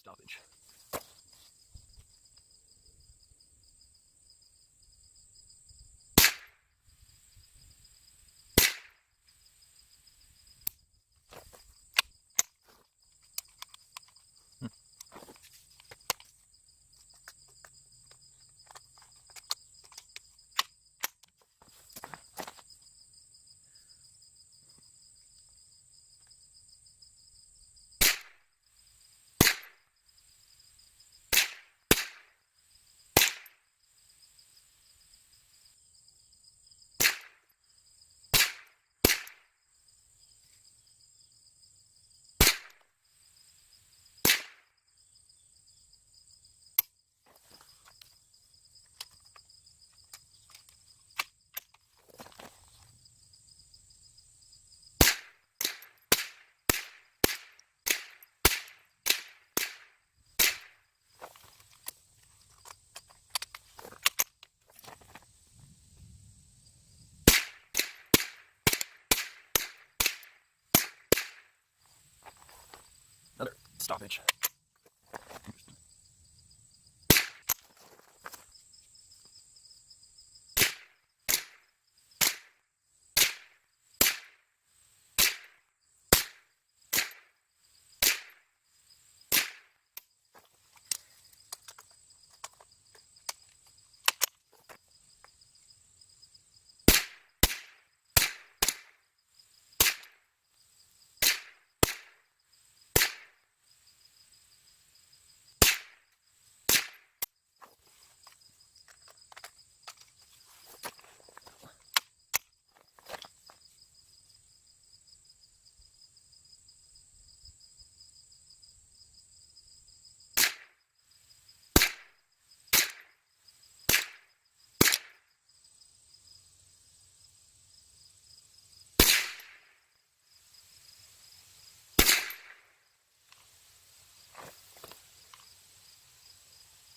stoppage. Another stoppage.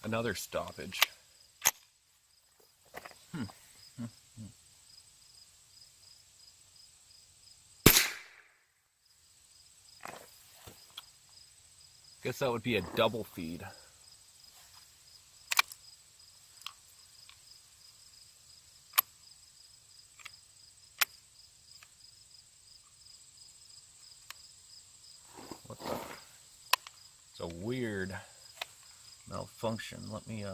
Another stoppage. Guess that would be a double feed. What the? It's a weird malfunction. Let me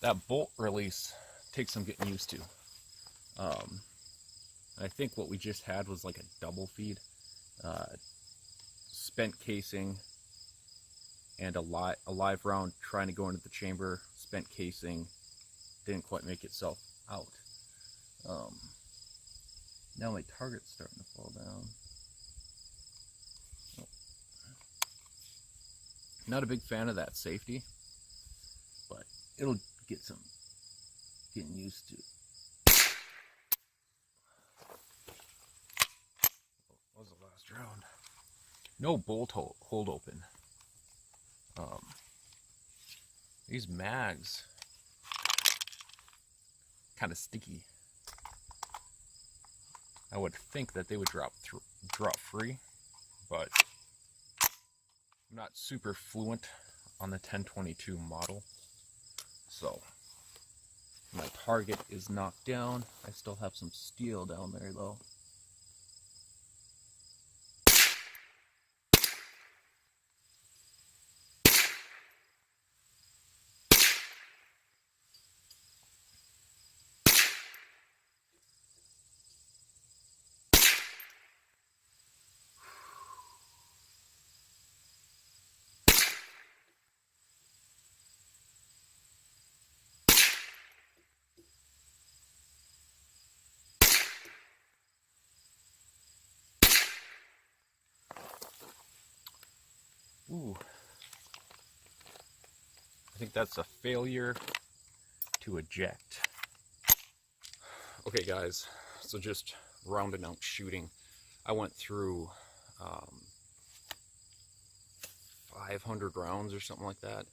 that bolt release takes some getting used to. I think what we just had was like a double feed. Spent casing and a live round trying to go into the chamber. Spent casing didn't quite make itself out. Now my target's starting to fall down. Not a big fan of that safety, but it'll get some getting used to. What was the last round? No bolt hold open. These mags kind of sticky. I would think that they would drop free, but I'm not super fluent on the 1022 model. So my target is knocked down. I still have some steel down there though. think that's a failure to eject. Okay guys, so just rounding out shooting. I went through 500 rounds or something like that,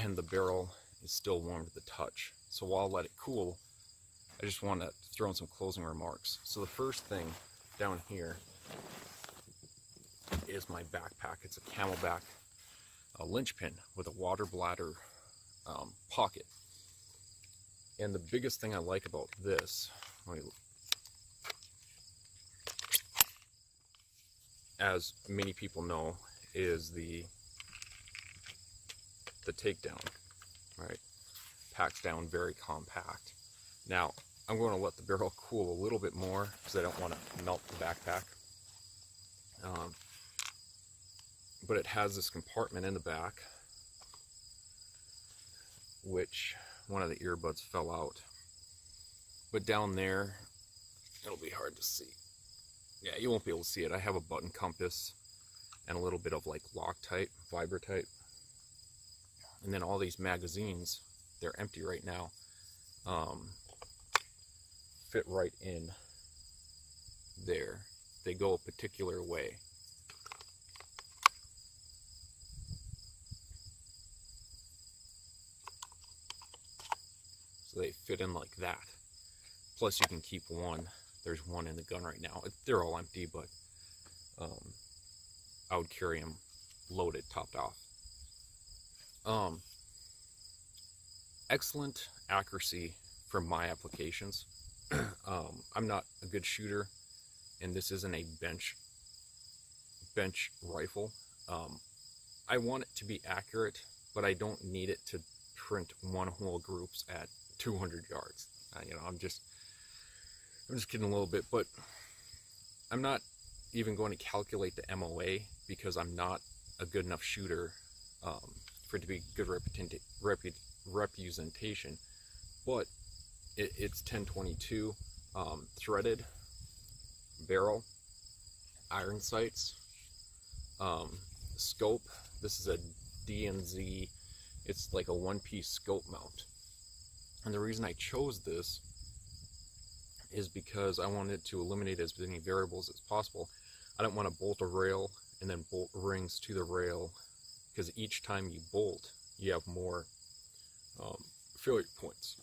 and the barrel is still warm to the touch. So while I'll let it cool, I just want to throw in some closing remarks. So the first thing down here is my backpack. It's a Camelback linchpin with a water bladder pocket. And the biggest thing I like about this, as many people know, is the takedown, right? Packs down very compact. Now, I'm going to let the barrel cool a little bit more because I don't want to melt the backpack. But it has this compartment in the back, which one of the earbuds fell out. But down there, it'll be hard to see. Yeah, you won't be able to see it. I have a button compass and a little bit of like Loctite, Vibrotite. And then all these magazines, they're empty right now, fit right in there. They go a particular way. So they fit in like that. Plus you can keep one. There's one in the gun right now. They're all empty, but I would carry them loaded, topped off. Excellent accuracy for my applications. I'm not a good shooter, and this isn't a bench rifle. I want it to be accurate, but I don't need it to print one-hole groups at 200 yards. You know, I'm just kidding a little bit, but I'm not even going to calculate the MOA because I'm not a good enough shooter for it to be good representation. But it's 1022 threaded barrel, iron sights, scope. This is a D&Z. It's like a one-piece scope mount. And the reason I chose this is because I wanted to eliminate as many variables as possible. I don't want to bolt a rail and then bolt rings to the rail, because each time you bolt, you have more failure points.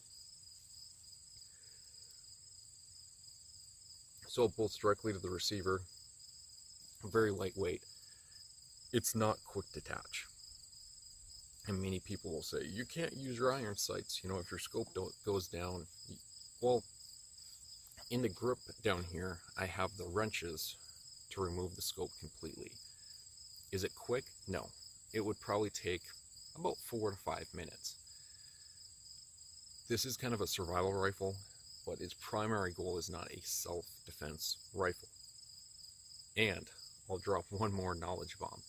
So it bolts directly to the receiver, very lightweight. It's not quick detach. And many people will say, you can't use your iron sights, you know, if your scope goes down. Well, in the grip down here, I have the wrenches to remove the scope completely. Is it quick? No. It would probably take about 4 to 5 minutes. This is kind of a survival rifle, but its primary goal is not a self-defense rifle. And I'll drop one more knowledge bomb.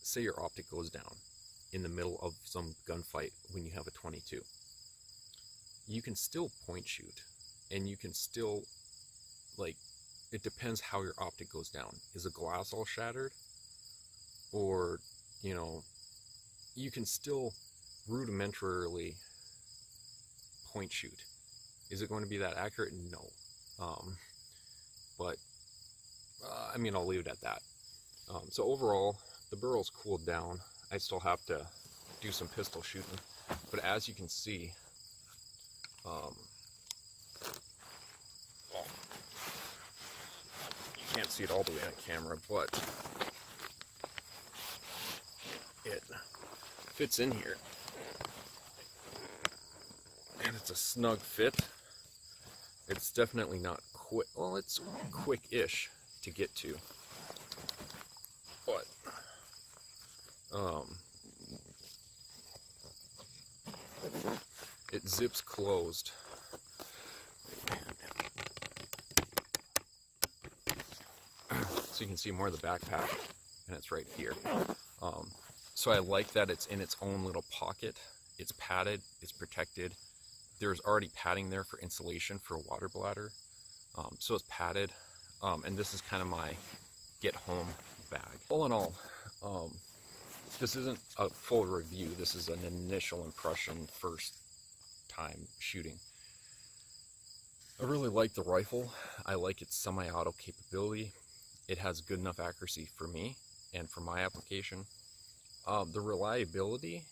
Say your optic goes down in the middle of some gunfight when you have a 22. You can still point shoot, and you can still, like, it depends how your optic goes down. Is the glass all shattered? Or, you know, you can still rudimentarily point shoot. Is it going to be that accurate? No. I mean, I'll leave it at that. So overall, the barrel's cooled down. I still have to do some pistol shooting, but as you can see, well, you can't see it all the way on camera, but it fits in here, and it's a snug fit. It's definitely not quick. Well, it's quick-ish to get to, but it zips closed. So you can see more of the backpack, and it's right here. So I like that it's in its own little pocket. It's padded, it's protected. There's already padding there for insulation for a water bladder. So it's padded, and this is kind of my get home bag. All in all, this isn't a full review. This is an initial impression, first time shooting. I really like the rifle. I like its semi-auto capability. It has good enough accuracy for me and for my application. The reliability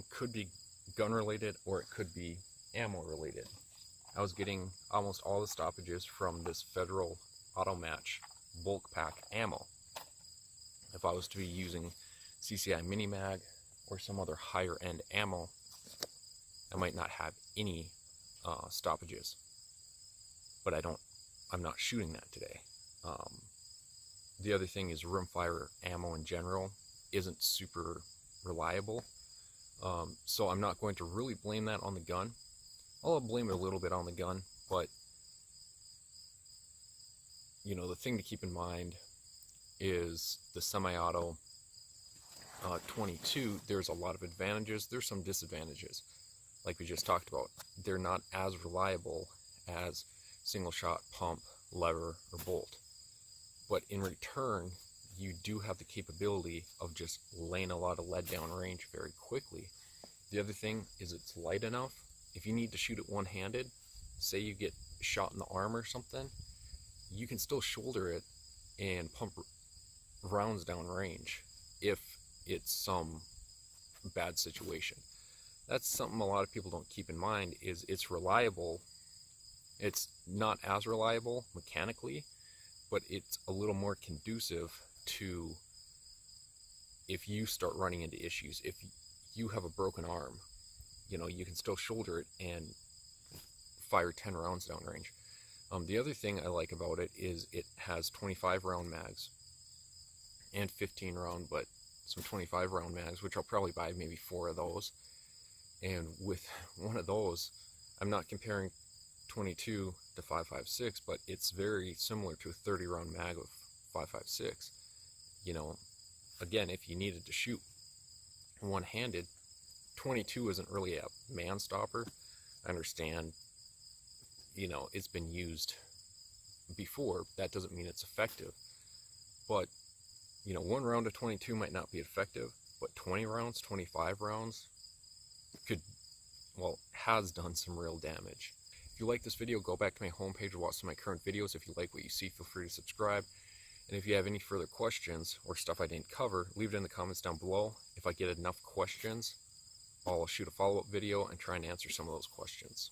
could be gun related or it could be ammo related. I was getting almost all the stoppages from this Federal Auto Match bulk pack ammo. If I was to be using CCI Mini Mag or some other higher end ammo, I might not have any stoppages. But I'm not shooting that today. The other thing is rimfire ammo in general isn't super reliable. So I'm not going to really blame that on the gun. I'll blame it a little bit on the gun, but you know, the thing to keep in mind is the semi-auto 22, there's a lot of advantages, there's some disadvantages. Like we just talked about, they're not as reliable as single shot, pump, lever, or bolt. But in return, you do have the capability of just laying a lot of lead down range very quickly. The other thing is it's light enough. If you need to shoot it one-handed, say you get shot in the arm or something, you can still shoulder it and pump rounds down range if it's some bad situation. That's something a lot of people don't keep in mind, is it's reliable. It's not as reliable mechanically, but it's a little more conducive to if you start running into issues. If you have a broken arm, you know, you can still shoulder it and fire 10 rounds down range. The other thing I like about it is it has 25 round mags and 15 round, but some 25 round mags, which I'll probably buy maybe 4 of those. And with one of those, I'm not comparing 22 to 5.56, but it's very similar to a 30 round mag of 5.56. You know, again, if you needed to shoot one-handed, 22 isn't really a man stopper. I understand, you know, it's been used before. That doesn't mean it's effective. But, you know, 1 round of 22 might not be effective, but 20 rounds, 25 rounds could, well, has done some real damage. If you like this video, go back to my homepage and watch some of my current videos. If you like what you see, feel free to subscribe. And if you have any further questions or stuff I didn't cover, leave it in the comments down below. If I get enough questions, I'll shoot a follow-up video and try and answer some of those questions.